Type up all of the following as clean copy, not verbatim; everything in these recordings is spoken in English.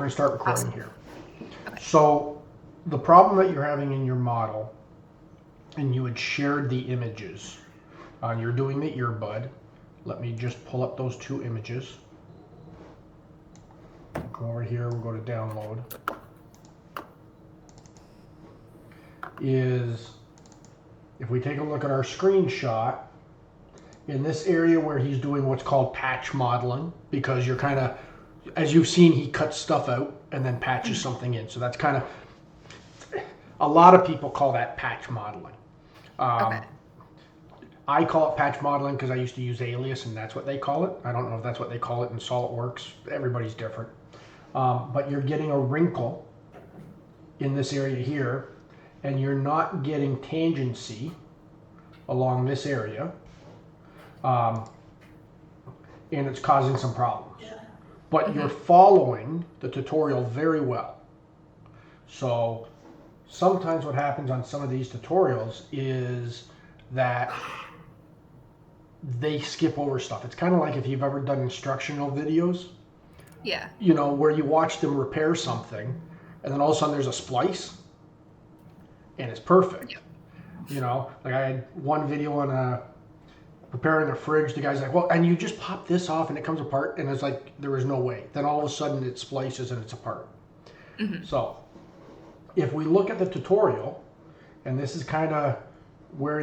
going to start recording Awesome. here. Okay. So the problem that you're having in your model, and you had shared the images, you're doing the earbud. Let me just pull up those two images. Come over here, we'll go to download. Is if we take a look at our screenshot, in this area where he's doing what's called patch modeling, because you're kind of, as you've seen, he cuts stuff out and then patches something in. So that's kind of, a lot of people call that patch modeling. Okay. I call it patch modeling because I used to use Alias, and that's what they call it. I don't know if that's what they call it in SolidWorks. Everybody's different. But you're getting a wrinkle in this area here, and you're not getting tangency along this area, and it's causing some problems. But you're following the tutorial very well. So sometimes what happens on some of these tutorials is that they skip over stuff. It's kind of like if you've ever done instructional videos, Yeah. you know, where you watch them repair something and then all of a sudden there's a splice and it's perfect. Yep. You know, like I had one video on preparing a fridge. The guy's like, well, and you just pop this off and it comes apart, and it's like, there was no way. Then all of a sudden it splices and it's apart. So if we look at the tutorial, and this is kind of where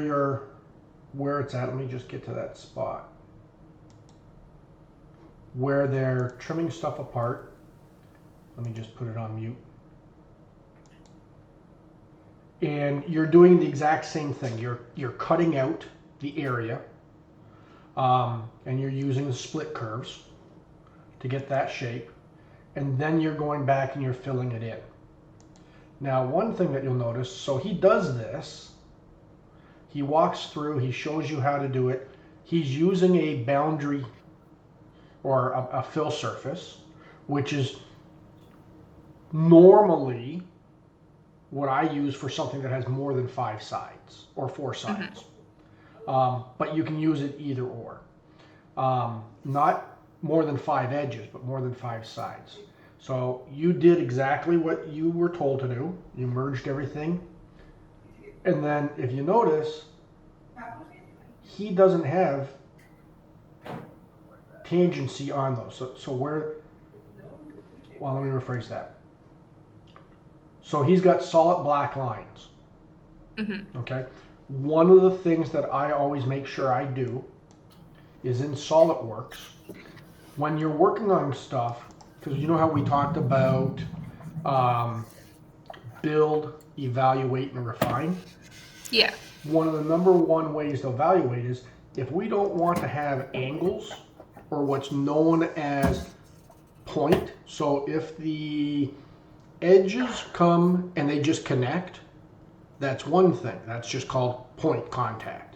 it's at. Let me just get to that spot where they're trimming stuff apart. Let me just put it on mute. And you're doing the exact same thing. You're cutting out the area, and you're using the split curves to get that shape, and then you're going back and you're filling it in. Now, one thing that you'll notice, so he does this. He walks through, he shows you how to do it. He's using a boundary or a fill surface, which is normally what I use for something that has more than 5 sides or 4 sides. But you can use it either or. Not more than 5 edges, but more than 5 sides. So you did exactly what you were told to do. You merged everything. And then if you notice, he doesn't have tangency on those. So where, well, let me rephrase that. So he's got solid black lines. Okay. One of the things that I always make sure I do is in SolidWorks, when you're working on stuff, because you know how we talked about build, evaluate, and refine? Yeah. One of the number one ways to evaluate is if we don't want to have angles or what's known as point. So if the edges come and they just connect, that's one thing. That's just called point contact.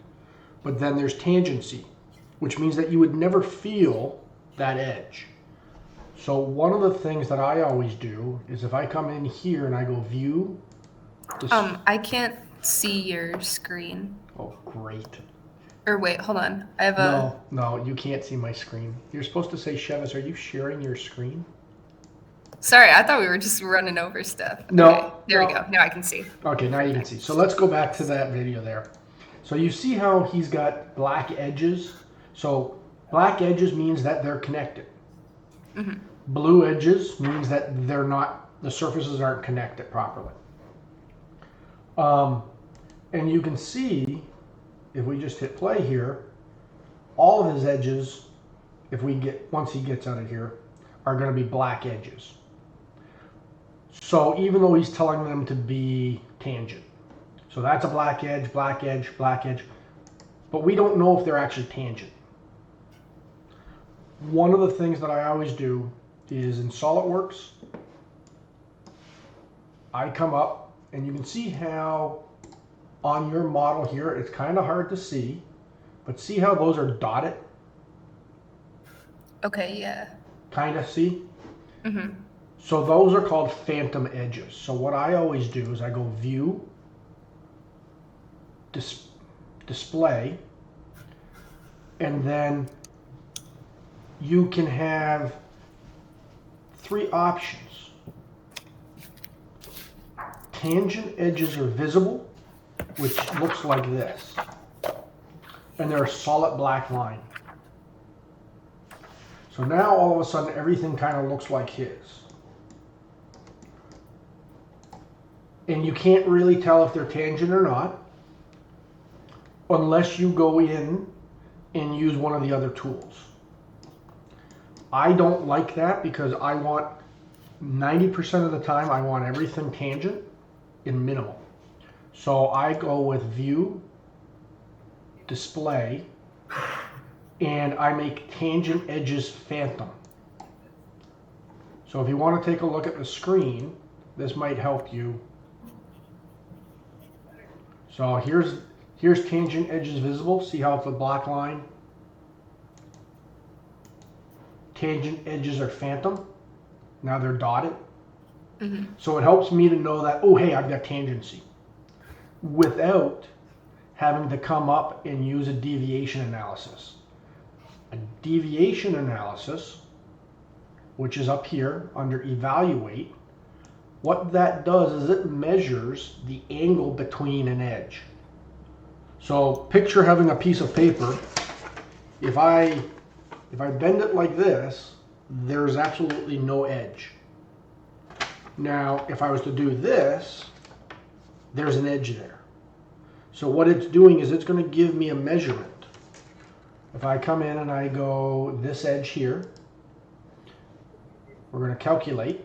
But then there's tangency, which means that you would never feel that edge. So one of the things that I always do is if I come in here and I go view. I can't see your screen. Oh, great. Or wait, hold on. I have a. No, you can't see my screen. You're supposed to say, Chevis, are you sharing your screen? Sorry, I thought we were just running over stuff. No. Okay, there we go. Now I can see. Okay, now you can see. So let's go back to that video there. So you see how he's got black edges? So black edges means that they're connected. Blue edges means that they're not, the surfaces aren't connected properly. And you can see, if we just hit play here, all of his edges, once he gets out of here, are going to be black edges. So even though he's telling them to be tangent. So that's a black edge, black edge, black edge. But we don't know if they're actually tangent. One of the things that I always do is in SolidWorks, I come up and you can see how on your model here, it's kind of hard to see, but see how those are dotted? Okay, yeah. Kind of see? So those are called phantom edges. So what I always do is I go view, display, and then you can have 3 options. tangent edges are visible, which looks like this. And they're a solid black line. So now all of a sudden everything kind of looks like his. And you can't really tell if they're tangent or not unless you go in and use one of the other tools. I don't like that because I want 90% of the time I want everything tangent and minimal. So I go with view, display, and I make tangent edges phantom. So if you want to take a look at the screen, this might help you. So here's tangent edges visible. See how it's a black line? Tangent edges are phantom. Now they're dotted. Mm-hmm. So it helps me to know that, oh, hey, I've got tangency, without having to come up and use a deviation analysis. A deviation analysis, which is up here under evaluate, what that does is it measures the angle between an edge. So picture having a piece of paper. If I bend it like this, there's absolutely no edge. Now, if I was to do this, there's an edge there. So what it's doing is it's going to give me a measurement. If I come in and I go this edge here, we're going to calculate.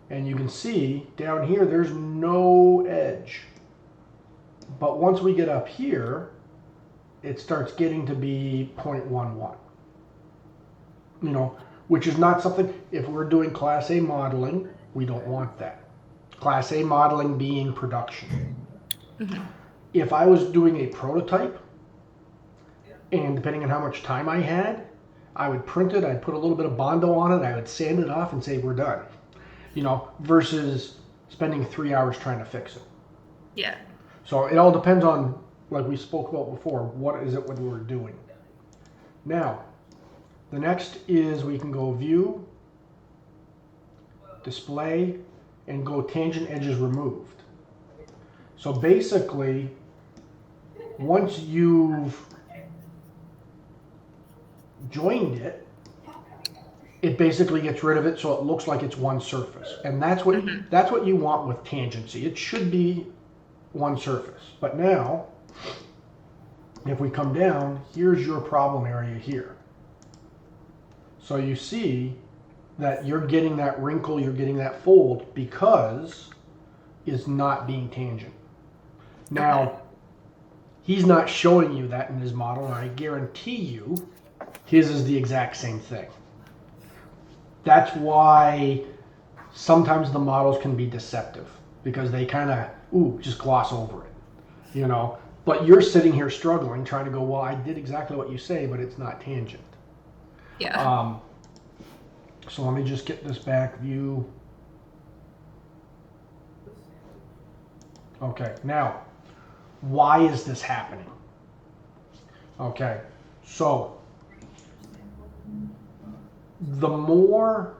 And you can see down here, there's no edge. But once we get up here, it starts getting to be 0.11. You know, which is not something, if we're doing Class A modeling, we don't want that. Class A modeling being production. Mm-hmm. If I was doing a prototype, and depending on how much time I had, I would print it, I'd put a little bit of Bondo on it, I would sand it off and say, we're done. You know, versus spending 3 hours trying to fix it. Yeah. So it all depends on, like we spoke about before, what is it what we're doing. Now, the next is we can go view, display, and go tangent edges removed. So basically, once you've joined it, it basically gets rid of it so it looks like it's one surface. And that's what you want with tangency. It should be one surface. But now, if we come down, here's your problem area here. So you see that you're getting that wrinkle, you're getting that fold because it's not being tangent. Now, he's not showing you that in his model, and I guarantee you his is the exact same thing. That's why sometimes the models can be deceptive, because they kind of, just gloss over it, you know. But you're sitting here struggling, trying to go, well, I did exactly what you say, but it's not tangent. Yeah. So let me just get this back view. Okay, now, why is this happening? Okay, so the more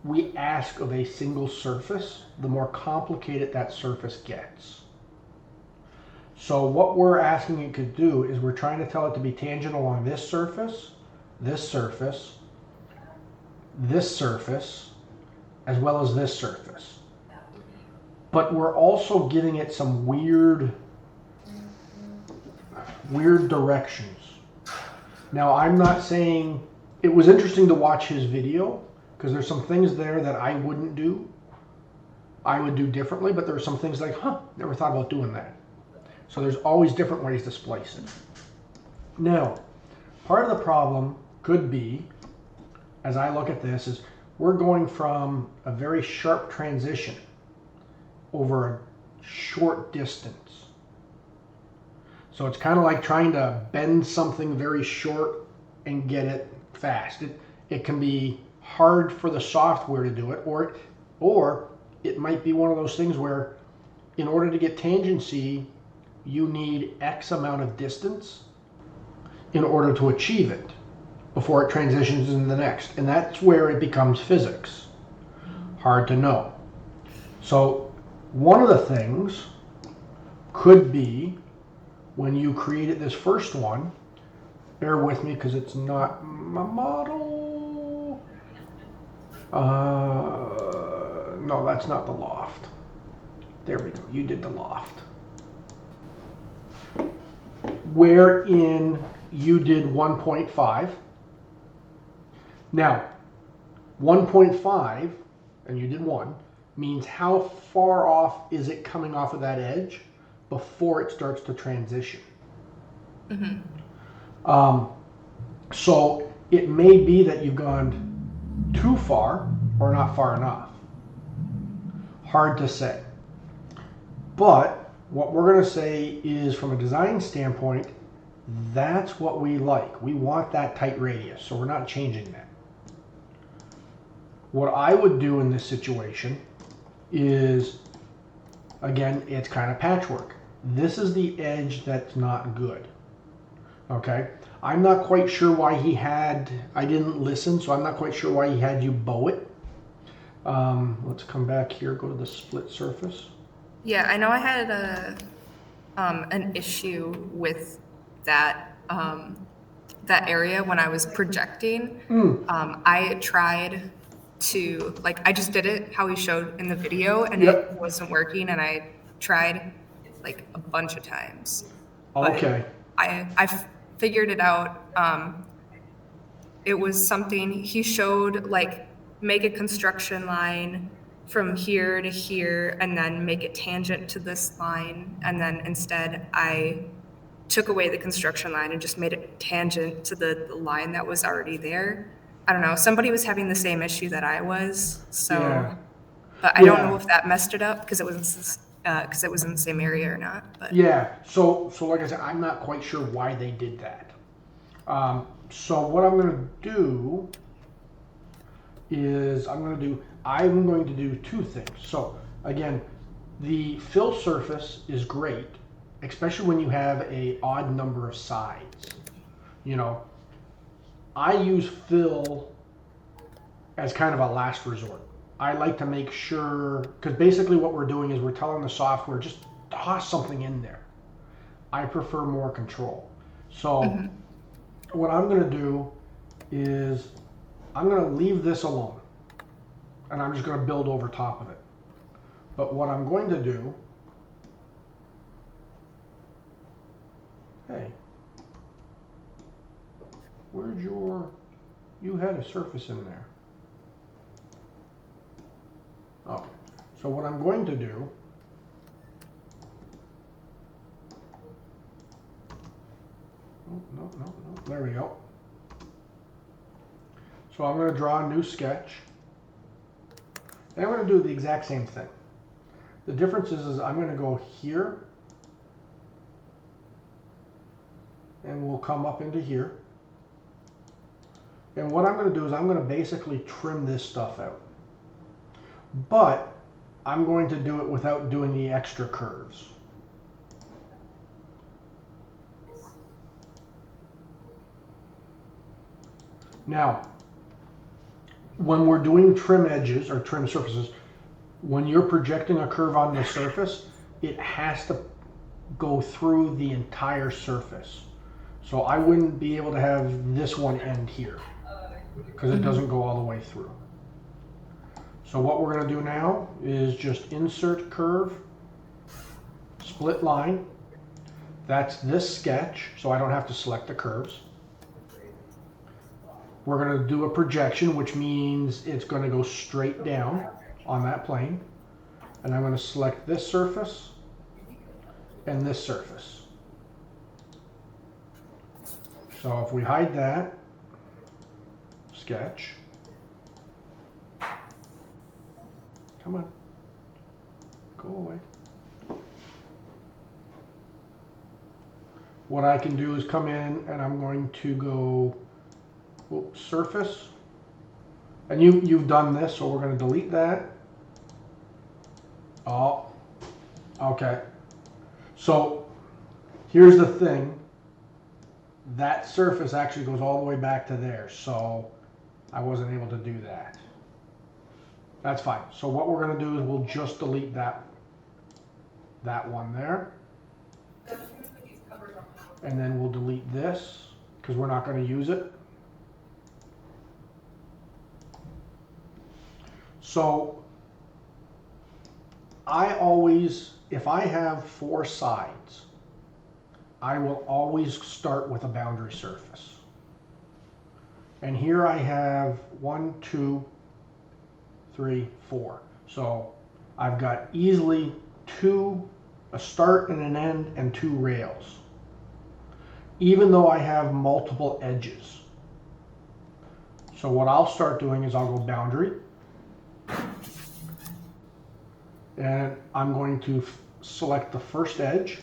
we ask of a single surface, the more complicated that surface gets. So what we're asking it to do is we're trying to tell it to be tangent along this surface, this surface, this surface, as well as this surface. But we're also giving it some weird directions. Now, I'm not saying, it was interesting to watch his video, because there's some things there that I wouldn't do. I would do differently, but there are some things like, never thought about doing that. So there's always different ways to splice it. Now, part of the problem could be, as I look at this, is we're going from a very sharp transition over a short distance. So it's kind of like trying to bend something very short and get it fast. It can be hard for the software to do it, or it might be one of those things where in order to get tangency, you need X amount of distance in order to achieve it before it transitions into the next. And that's where it becomes physics. Hard to know. So One of the things could be when you created this first one, bear with me because it's not my model. No, that's not the loft. There we go, you did the loft. Wherein you did 1.5. Now, 1.5, and you did 1, means how far off is it coming off of that edge before it starts to transition. So it may be that you've gone too far or not far enough. Hard to say. But what we're going to say is, from a design standpoint, that's what we like. We want that tight radius, so we're not changing that. What I would do in this situation is, again, it's kind of patchwork. This is the edge that's not good. Okay? I'm not quite sure why I didn't listen, so I'm not quite sure why he had you bow it. Let's come back here, go to the split surface. Yeah, I know I had an issue with that that area when I was projecting. I tried to, like, I just did it how he showed in the video, and it wasn't working, and I tried like a bunch of times. Okay. I figured it out. It was something he showed, like, make a construction line from here to here and then make it tangent to this line, and then instead I took away the construction line and just made it tangent to the line that was already there. I don't know, somebody was having the same issue that I was, so Yeah. but I don't know if that messed it up because it was in the same area or not. But Yeah, so like I said, I'm not quite sure why they did that. So what I'm going to do is I'm going to do two things. So again, the fill surface is great, especially when you have a odd number of sides. You know, I use fill as kind of a last resort. I like to make sure, because basically what we're doing is we're telling the software, just toss something in there. I prefer more control. So what I'm going to do is I'm going to leave this alone, and I'm just going to build over top of it. But what I'm going to do, hey, you had a surface in there. Okay, so what I'm going to do, no, there we go. So I'm going to draw a new sketch, and I'm going to do the exact same thing. The difference is I'm going to go here, and we'll come up into here. And what I'm going to do is I'm going to basically trim this stuff out. But I'm going to do it without doing the extra curves. Now, when we're doing trim edges or trim surfaces, when you're projecting a curve on the surface, it has to go through the entire surface. So I wouldn't be able to have this one end here because it doesn't go all the way through. So what we're going to do now is just insert curve, split line. That's this sketch, so I don't have to select the curves. We're going to do a projection, which means it's going to go straight down on that plane. And I'm going to select this surface and this surface. So if we hide that, sketch. Come on, go away. What I can do is come in and I'm going to go surface. And you've done this, so we're going to delete that. Oh, okay. So here's the thing. That surface actually goes all the way back to there, so I wasn't able to do that. That's fine. So what we're going to do is we'll just delete that. that one there. And then we'll delete this because we're not going to use it. So I always, if I have 4 sides, I will always start with a boundary surface. And here I have 1, 2, 3, 4. So I've got easily 2, a start and an end, and 2 rails, even though I have multiple edges. So what I'll start doing is I'll go boundary, and I'm going to select the first edge,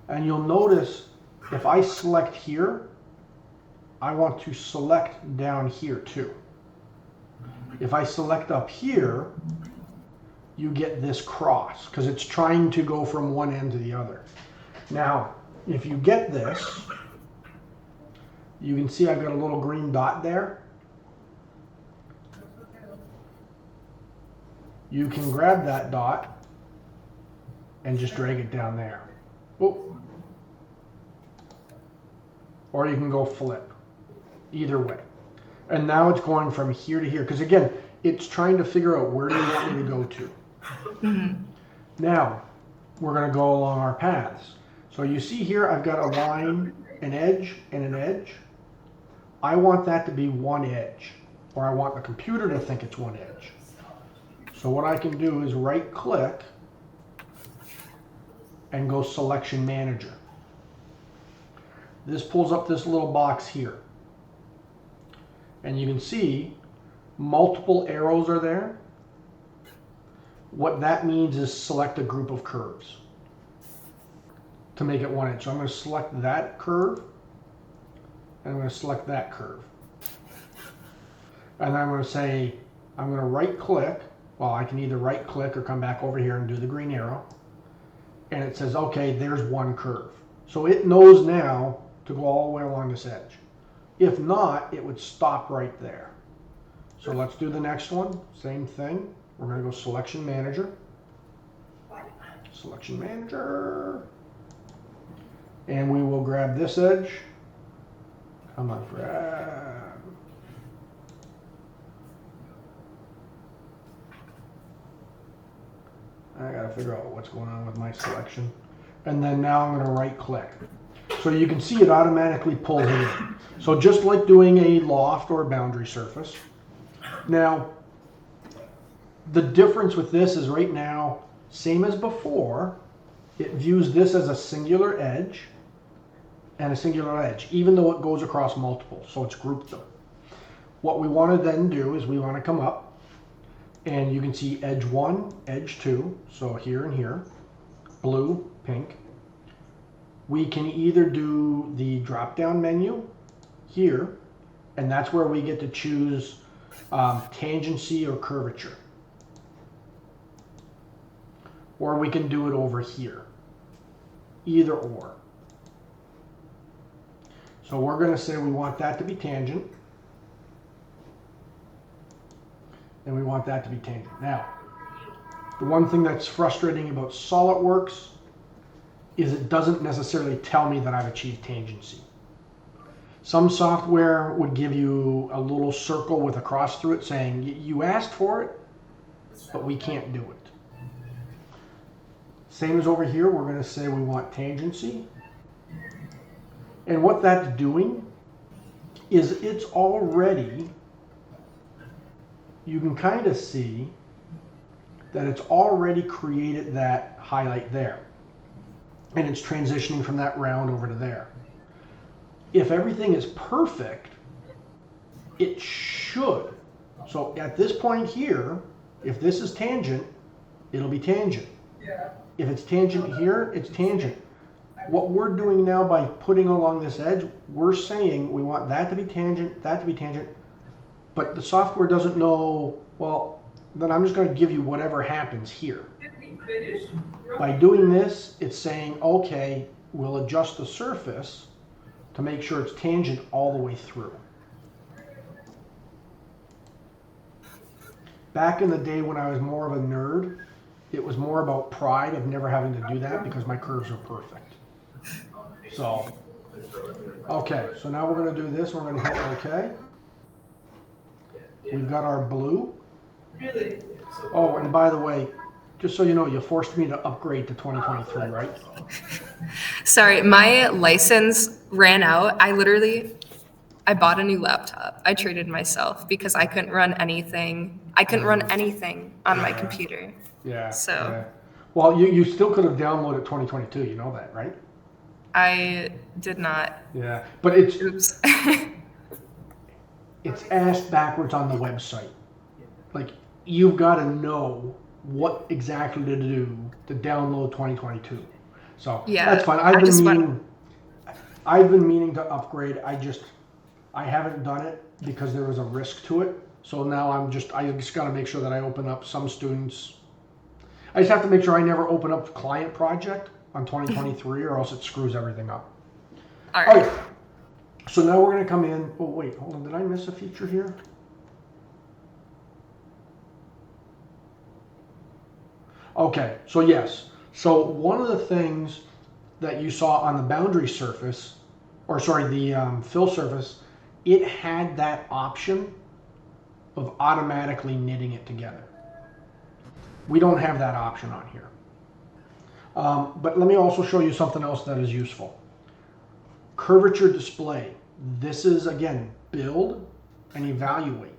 and you'll notice if I select here, I want to select down here too. If I select up here, you get this cross because it's trying to go from one end to the other. Now, if you get this, you can see I've got a little green dot there. You can grab that dot and just drag it down there. Oh. Or you can go flip. Either way. And now it's going from here to here. Because again, it's trying to figure out where do you want me to go to. Mm-hmm. Now, we're going to go along our paths. So you see here, I've got a line, an edge, and an edge. I want that to be one edge. Or I want the computer to think it's one edge. So what I can do is right click and go Selection Manager. This pulls up this little box here. And you can see multiple arrows are there. What that means is select a group of curves to make it one edge. So I'm going to select that curve, and I'm going to select that curve. And I'm going to say, I'm going to right click. Well, I can either right click or come back over here and do the green arrow. And it says, okay, there's one curve. So it knows now to go all the way along this edge. If not, it would stop right there. So let's do the next one. Same thing. We're going to go Selection Manager. Selection Manager. And we will grab this edge. Come on, grab. I got to figure out what's going on with my selection. And then now I'm going to right click. So you can see it automatically pulls it in. So just like doing a loft or a boundary surface. Now, the difference with this is right now, same as before, it views this as a singular edge and a singular edge, even though it goes across multiple. So it's grouped them. What we want to then do is we want to come up, and you can see edge 1, edge 2, so here and here, blue, pink. We can either do the drop-down menu here, and that's where we get to choose tangency or curvature. Or we can do it over here, either or. So we're going to say we want that to be tangent, and we want that to be tangent. Now, the one thing that's frustrating about SolidWorks is it doesn't necessarily tell me that I've achieved tangency. Some software would give you a little circle with a cross through it saying, you asked for it, but we can't do it. Same as over here, we're going to say we want tangency. And what that's doing is it's already, you can kind of see that it's already created that highlight there. And it's transitioning from that round over to there. If everything is perfect, it should. So at this point here, if this is tangent, it'll be tangent. Yeah. If it's tangent here, it's tangent. What we're doing now by putting along this edge, we're saying we want that to be tangent, that to be tangent, but the software doesn't know, well, then I'm just going to give you whatever happens here. By doing this, it's saying, okay, we'll adjust the surface to make sure it's tangent all the way through. Back in the day when I was more of a nerd, It was more about pride of never having to do that because my curves are perfect. So, okay, so now we're going to do this. We're going to hit OK. We've got our blue. Oh, and by the way, just so you know, you forced me to upgrade to 2023, right? Sorry, my license ran out. I bought a new laptop. I traded myself because I couldn't run anything. I couldn't run anything on my computer. Yeah. So. Yeah. Well, you still could have downloaded 2022. You know that, right? I did not. Yeah, but it's Oops. it's asked backwards on the website. Like, you've got to know what exactly to do to download 2022. So Yeah, that's fine. I've been meaning to upgrade. I haven't done it because there was a risk to it. So now I just got to make sure that I open up some students. I just have to make sure I never open up client project on 2023 or else it screws everything up. All right. Okay. So now we're going to come in. Oh, wait, hold on. Did I miss a feature here? Okay, so yes. So one of the things that you saw on the boundary surface, or sorry, the fill surface, it had that option of automatically knitting it together. We don't have that option on here. But let me also show you something else that is useful. Curvature display. This is, again, build and evaluate.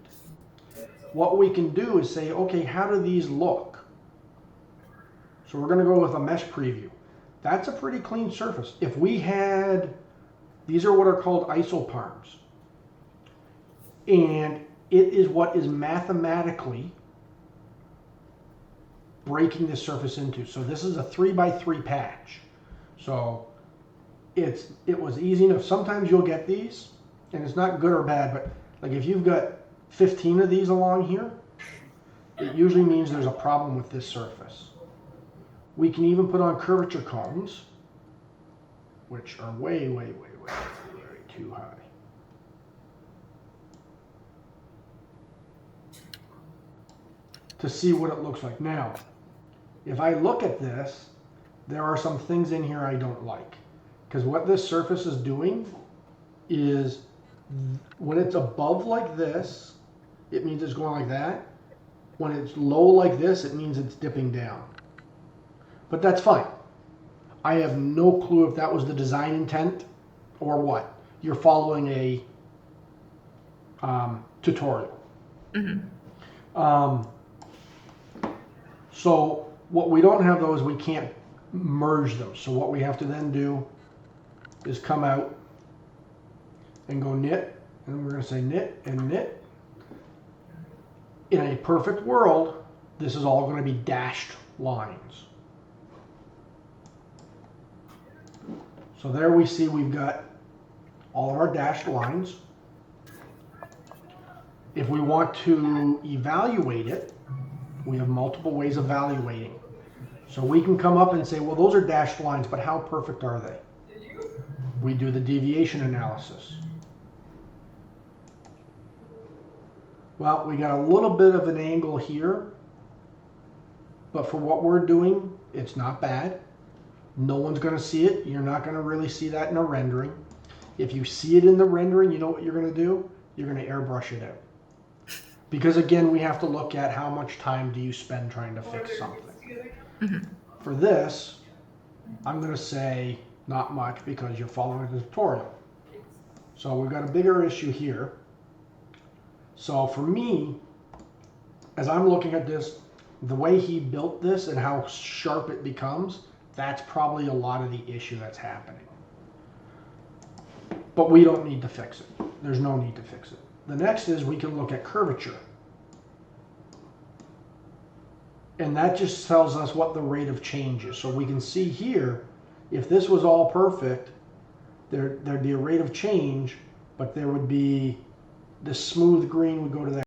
What we can do is say, okay, how do these look? So we're going to go with a mesh preview. That's a pretty clean surface. If we had, these are what are called isoparms. And it is what is mathematically breaking this surface into. So this is a 3x3 patch. So it was easy enough. Sometimes you'll get these, and it's not good or bad, but like if you've got 15 of these along here, it usually means there's a problem with this surface. We can even put on curvature cones, which are way too high. To see what it looks like. Now, if I look at this, there are some things in here I don't like. Because what this surface is doing is when it's above like this, it means it's going like that. When it's low like this, it means it's dipping down. But that's fine. I have no clue if that was the design intent or what. You're following a tutorial. Mm-hmm. So what we don't have though is we can't merge them. So what we have to then do is come out and go knit, and we're going to say knit and knit. In a perfect world, this is all going to be dashed lines. So there we see we've got all of our dashed lines. If we want to evaluate it, we have multiple ways of evaluating. So we can come up and say, well, those are dashed lines, but how perfect are they? We do the deviation analysis. Well, we got a little bit of an angle here, but for what we're doing, it's not bad. No one's going to see it. You're not going to really see that in a rendering. If you see it in the rendering, you know what you're going to do? You're going to airbrush it out. Because again, we have to look at how much time do you spend trying to fix something. Mm-hmm. For this, I'm going to say not much because you're following the tutorial. So we've got a bigger issue here. So for me, as I'm looking at this, the way he built this and how sharp it becomes, that's probably a lot of the issue that's happening. But we don't need to fix it. There's no need to fix it. The next is we can look at curvature. And that just tells us what the rate of change is. So we can see here, if this was all perfect, there'd be a rate of change, but there would be this smooth green would go to that.